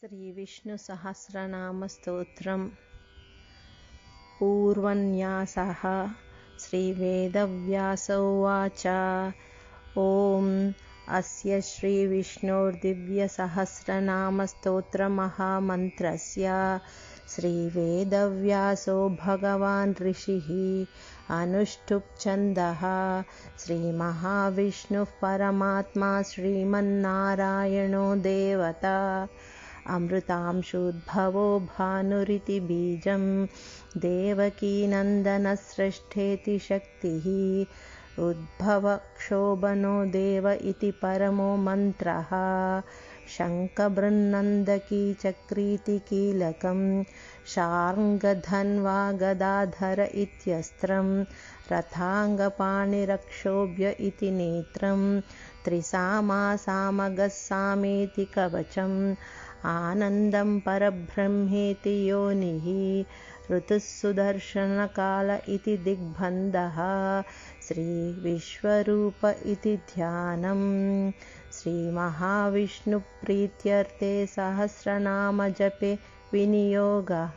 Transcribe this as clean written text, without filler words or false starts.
श्रीविष्णुसहस्रनामस्तोत्रम् पूर्वन्यासः। श्रीवेदव्यास उवाच। ॐ अस्य श्रीविष्णोर्दिव्यसहस्रनामस्तोत्रमहामन्त्रस्य श्रीवेदव्यासो भगवान् ऋषिः अनुष्टुप् छन्दः। श्रीमहाविष्णुः परमात्मा श्रीमन्नारायणो देवता अमृतांशोद्भवो भानुरिति बीजं देवकीनन्दनसृष्ठेति शक्तिः उद्भवक्षोभनो देव इति परमो मन्त्रः शङ्खबृन्नन्दकी चक्रीति कीलकं शार्ङ्गधन्वा गदाधर इत्यस्त्रं रथाङ्गपाणिरक्षोभ्य इति नेत्रं त्रिसामा सामगः सामेति कवचम् आनन्दं परब्रह्मेति योनिः ऋतुः सुदर्शनकाल इति दिग्बन्धः श्रीविश्वरूप इति ध्यानम् श्रीमहाविष्णुप्रीत्यर्थे सहस्रनामजपे विनियोगः।